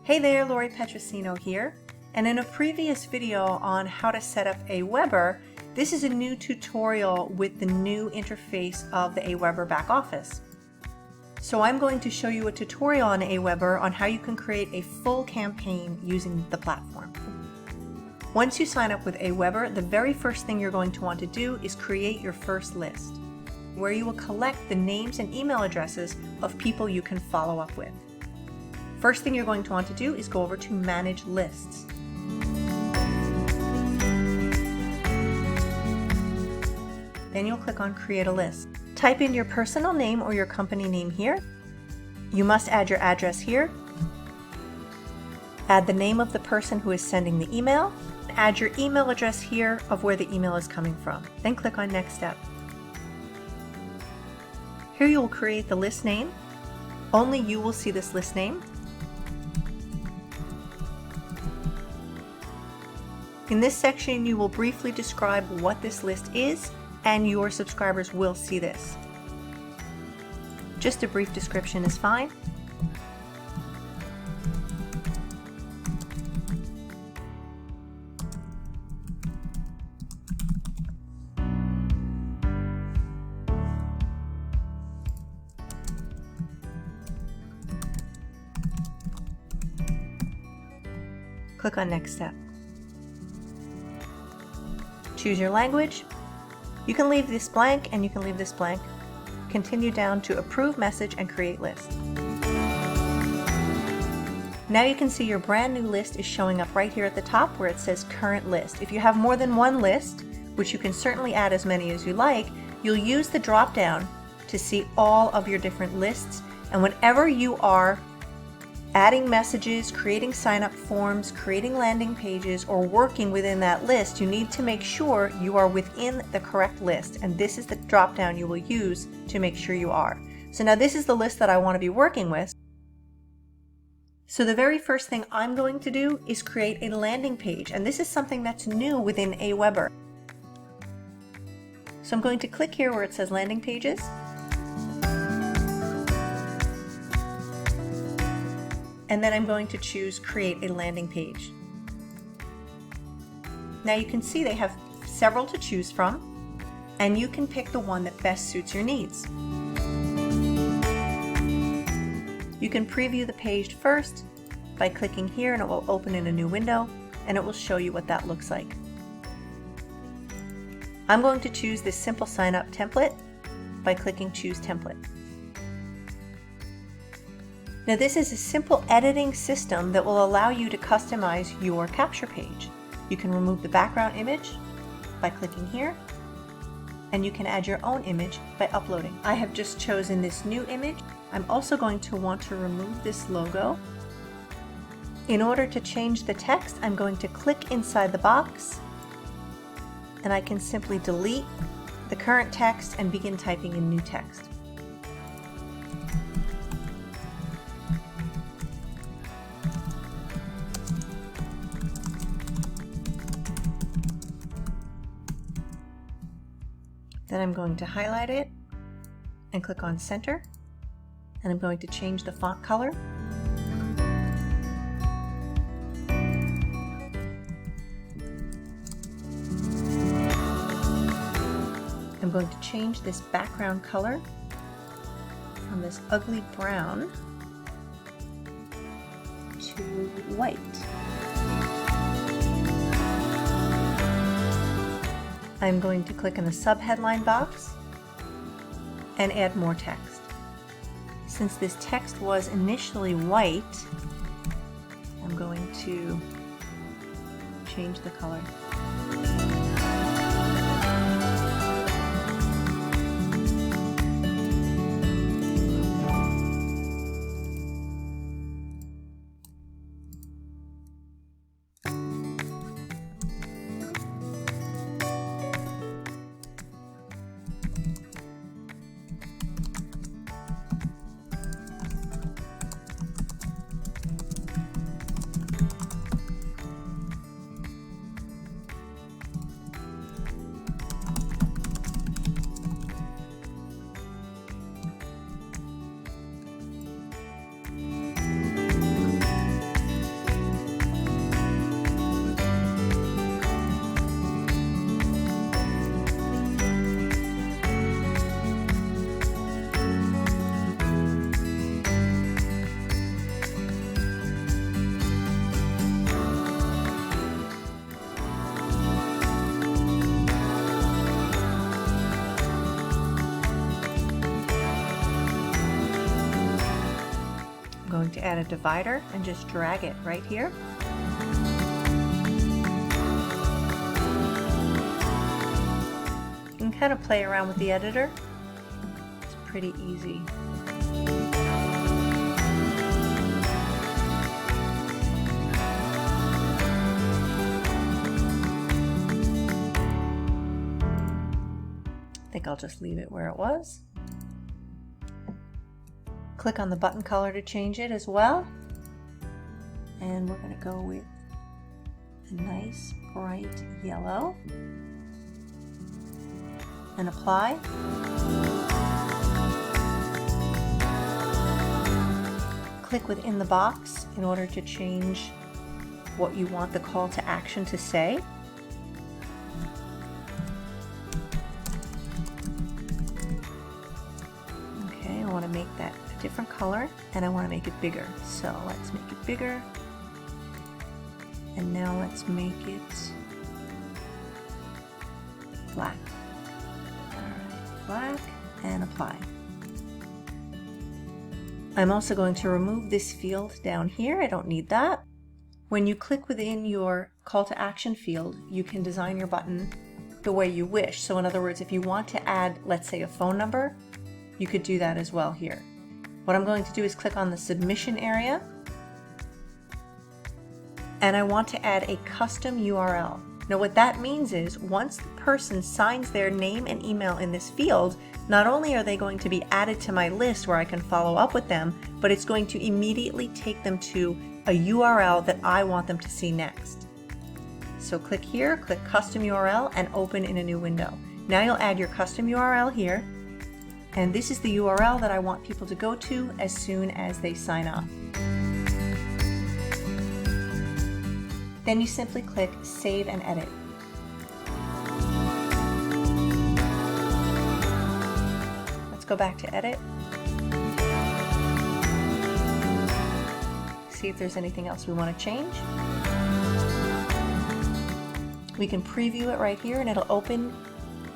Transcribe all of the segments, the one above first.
Hey there, Petrosino here, and in a previous video on how to set up Aweber, this is a new tutorial with the new interface of the Aweber back office. So I'm going to show you a tutorial on Aweber on how you can create a full campaign using the platform. Once you sign up with Aweber, the very first thing you're going to want to do is create your first list, where you will collect the names and email addresses of people you can follow up with. First thing you're going to want to do is go over to Manage Lists. Then you'll click on Create a List. Type in your personal name or your company name here. You must add your address here. Add the name of the person who is sending the email. Add your email address here of where the email is coming from. Then click on Next Step. Here you will create the list name. Only you will see this list name. In this section, you will briefly describe what this list is, and your subscribers will see this. Just a brief description is fine. Click on Next Step. Choose your language. You can leave this blank and you can leave this blank. Continue down to Approve Message and Create List. Now you can see your brand new list is showing up right here at the top where it says Current List. If you have more than one list, which you can certainly add as many as you like, you'll use the drop down to see all of your different lists, and whenever you are adding messages, creating sign-up forms, creating landing pages, or working within that list, you need to make sure you are within the correct list, and this is the drop-down you will use to make sure you are. So now this is the list that I want to be working with. So the very first thing I'm going to do is create a landing page, and this is something that's new within Aweber. So I'm going to click here where it says Landing Pages. And then I'm going to choose Create a Landing Page. Now you can see they have several to choose from, and you can pick the one that best suits your needs. You can preview the page first by clicking here, and it will open in a new window, and it will show you what that looks like. I'm going to choose this simple sign up template by clicking Choose Template. Now this is a simple editing system that will allow you to customize your capture page. You can remove the background image by clicking here, and you can add your own image by uploading. I have just chosen this new image. I'm also going to want to remove this logo. In order to change the text, I'm going to click inside the box, and I can simply delete the current text and begin typing in new text. Then I'm going to highlight it and click on Center, and I'm going to change the font color. I'm going to change this background color from this ugly brown to white. I'm going to click in the sub-headline box and add more text. Since this text was initially white, I'm going to change the color. to add a divider and just drag it right here. You can kind of play around with the editor. It's pretty easy. I think I'll just leave it where it was. Click on the button color to change it as well. And we're going to go with a nice bright yellow. And apply. Click within the box in order to change what you want the call to action to say. Okay, I want to make that a different color and I want to make it bigger. So let's make it bigger. And now let's make it black. Black and apply. I'm also going to remove this field down here. I don't need that. When you click within your call to action field, you can design your button the way you wish. So in other words, if you want to add, let's say, a phone number, you could do that as well here. What I'm going to do is click on the submission area, and I want to add a custom URL. Now what that means is once the person signs their name and email in this field, not only are they going to be added to my list where I can follow up with them, but it's going to immediately take them to a URL that I want them to see next. So click here, click custom URL and open in a new window. Now you'll add your custom URL here, and this is the URL that I want people to go to as soon as they sign up. Then you simply click Save and Edit. Let's go back to Edit. See if there's anything else we want to change. We can preview it right here and it'll open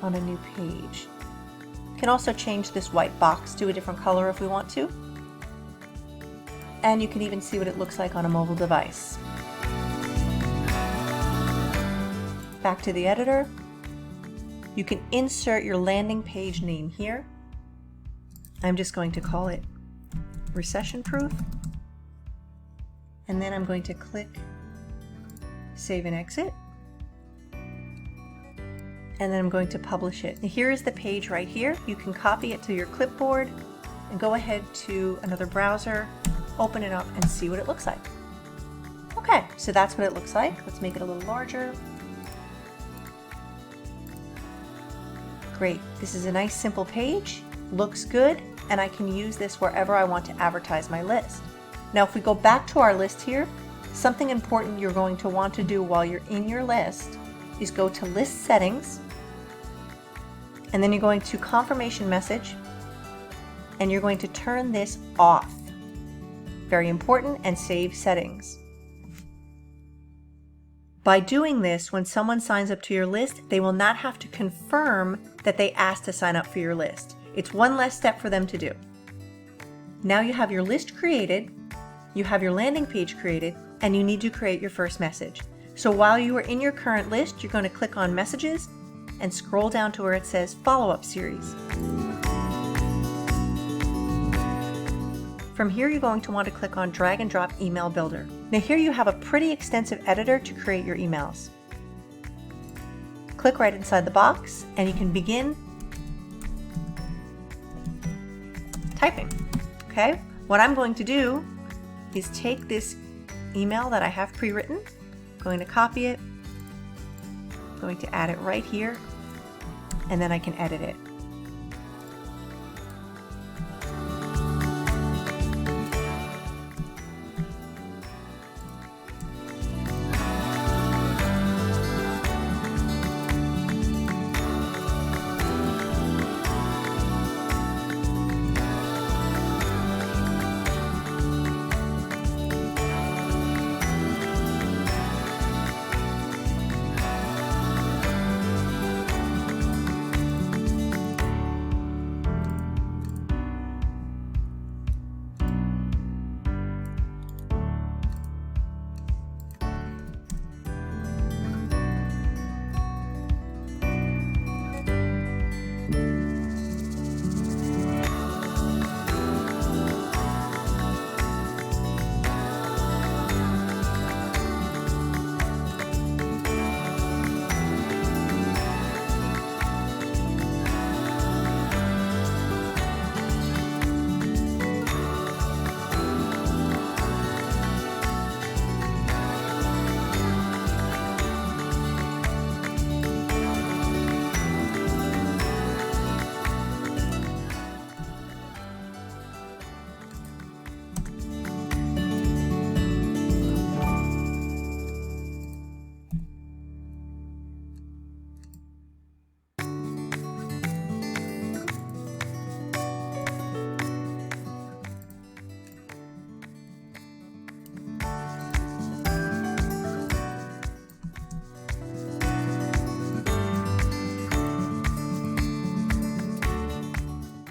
on a new page. We can also change this white box to a different color if we want to. And you can even see what it looks like on a mobile device. Back to the editor. You can insert your landing page name here. I'm just going to call it recession proof. And then I'm going to click Save and Exit. And then I'm going to publish it. And here is the page right here. You can copy it to your clipboard and go ahead to another browser, open it up and see what it looks like. Okay, so that's what it looks like. Let's make it a little larger. Great. This is a nice simple page, looks good, and I can use this wherever I want to advertise my list. Now if we go back to our list here, something important you're going to want to do while you're in your list is go to List Settings, and then you're going to Confirmation Message, and you're going to turn this off. Very important, and Save Settings. By doing this, when someone signs up to your list, they will not have to confirm that they asked to sign up for your list. It's one less step for them to do. Now you have your list created, you have your landing page created, and you need to create your first message. So while you are in your current list, you're going to click on Messages and scroll down to where it says Follow-up Series. From here, you're going to want to click on Drag and Drop Email Builder. Now here you have a pretty extensive editor to create your emails. Click right inside the box and you can begin typing. Okay, what I'm going to do is take this email that I have pre-written, I'm going to copy it, I'm going to add it right here, and then I can edit it.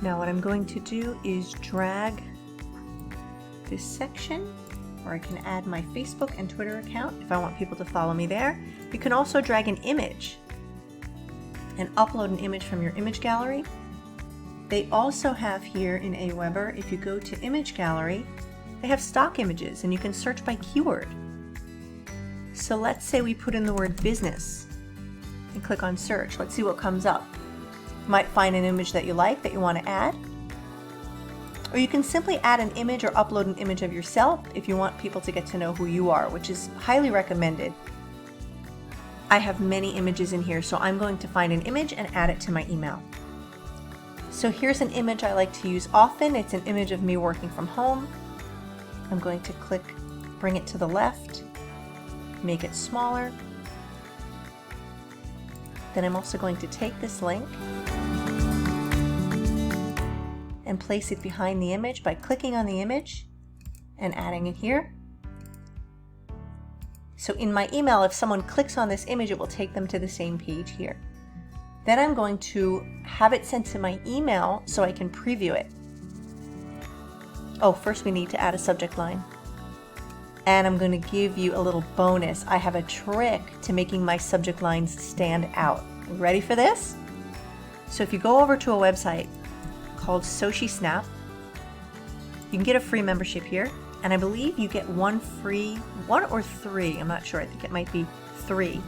Now what I'm going to do is drag this section, or I can add my Facebook and Twitter account if I want people to follow me there. You can also drag an image and upload an image from your image gallery. They also have here in Aweber, if you go to image gallery, they have stock images and you can search by keyword. So let's say we put in the word business and click on search. Let's see what comes up. You might find an image that you like that you want to add. Or you can simply add an image or upload an image of yourself if you want people to get to know who you are, which is highly recommended. I have many images in here, so I'm going to find an image and add it to my email. So here's an image I like to use often. It's an image of me working from home. I'm going to click, bring it to the left, make it smaller. Then I'm also going to take this link and place it behind the image by clicking on the image and adding it here. So in my email, if someone clicks on this image, it will take them to the same page here. Then I'm going to have it sent to my email so I can preview it. Oh, first we need to add a subject line. And I'm going to give you a little bonus. I have a trick to making my subject lines stand out. Ready for this? So if you go over to a website called 𝘂𝘁cie𝗿𝗍𝗪, you can get a free membership here. And I believe you get one or three, I'm not sure, I think it might be 3.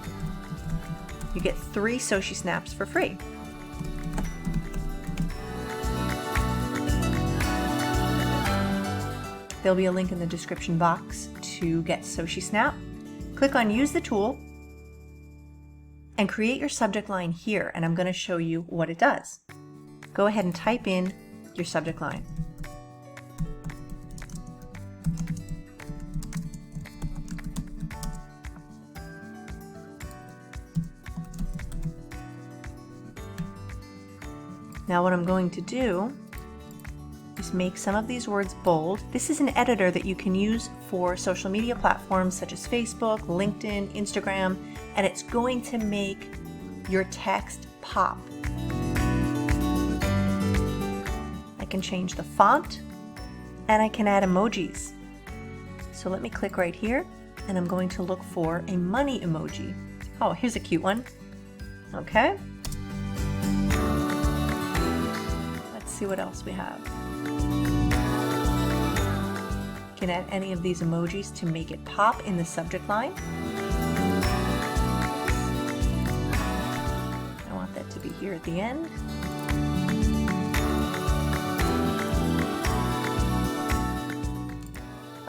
You get 3 𝘂𝘁cie snaps for free. There'll be a link in the description box to get 𝘂𝘁cie Snap. Click on Use the Tool and create your subject line here, and I'm going to show you what it does. Go ahead and type in your subject line. Now what I'm going to do is make some of these words bold. This is an editor that you can use for social media platforms such as Facebook, LinkedIn, Instagram, and it's going to make your text pop. I can change the font and I can add emojis. So let me click right here and I'm going to look for a money emoji. Oh, here's a cute one. Okay. See what else we have. You can add any of these emojis to make it pop in the subject line. I want that to be here at the end.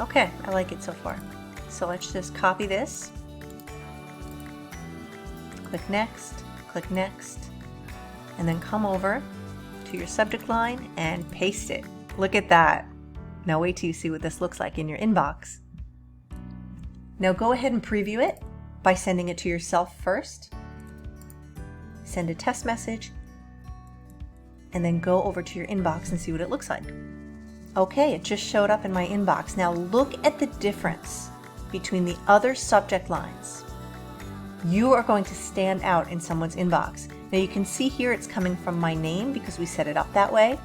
Okay, I like it so far. So let's just copy this. Click next, and then come over to your subject line and paste it. Look at that. Now wait till you see what this looks like in your inbox. Now go ahead and preview it by sending it to yourself first. Send a test message and then go over to your inbox and see what it looks like. Okay, it just showed up in my inbox. Now look at the difference between the other subject lines. You are going to stand out in someone's inbox. Now you can see here it's coming from my name because we set it up that way.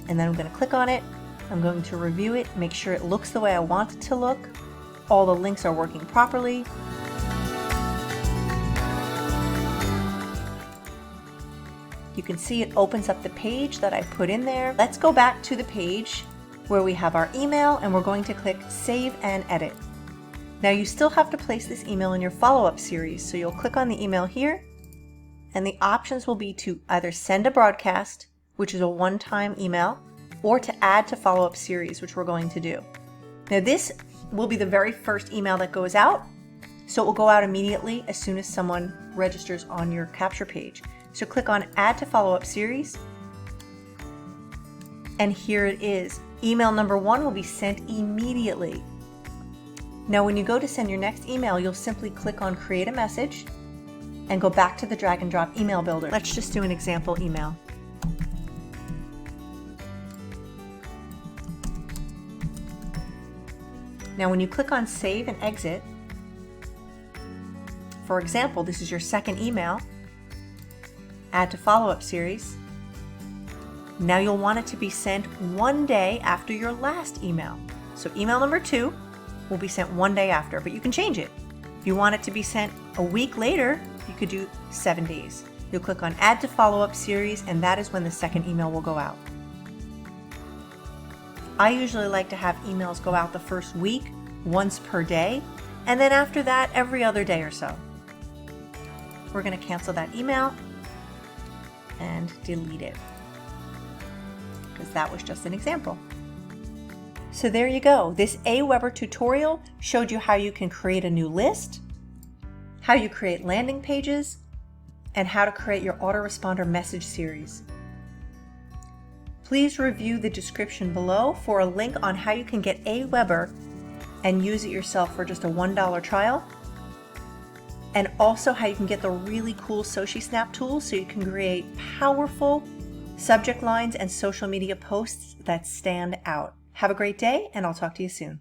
And then I'm going to click on it. I'm going to review it, make sure it looks the way I want it to look. All the links are working properly. You can see it opens up the page that I put in there. Let's go back to the page where we have our email and we're going to click Save and Edit. Now you still have to place this email in your follow-up series, so you'll click on the email here and the options will be to either send a broadcast, which is a one-time email, or to add to follow-up series, which we're going to do. Now this will be the very first email that goes out, so it will go out immediately as soon as someone registers on your capture page. So click on Add to Follow-up Series, and here it is. Email number 1 will be sent immediately. Now when you go to send your next email, you'll simply click on Create a Message and go back to the drag and drop email builder. Let's just do an example email. Now when you click on Save and Exit, for example, this is your second email, Add to Follow-up Series. Now you'll want it to be sent 1 day after your last email. So email number 2 will be sent 1 day after, but you can change it. If you want it to be sent a week later, you could do 7 days. You'll click on Add to Follow-up Series, and that is when the second email will go out. I usually like to have emails go out the first week, once per day, and then after that, every other day or so. We're going to cancel that email and delete it, because that was just an example. So there you go. This Aweber tutorial showed you how you can create a new list, how you create landing pages, and how to create your autoresponder message series. Please review the description below for a link on how you can get Aweber and use it yourself for just a $1 trial, and also how you can get the really cool 𝘆𝑚𝑒 tool so you can create powerful subject lines and social media posts that stand out. Have a great day, and I'll talk to you soon.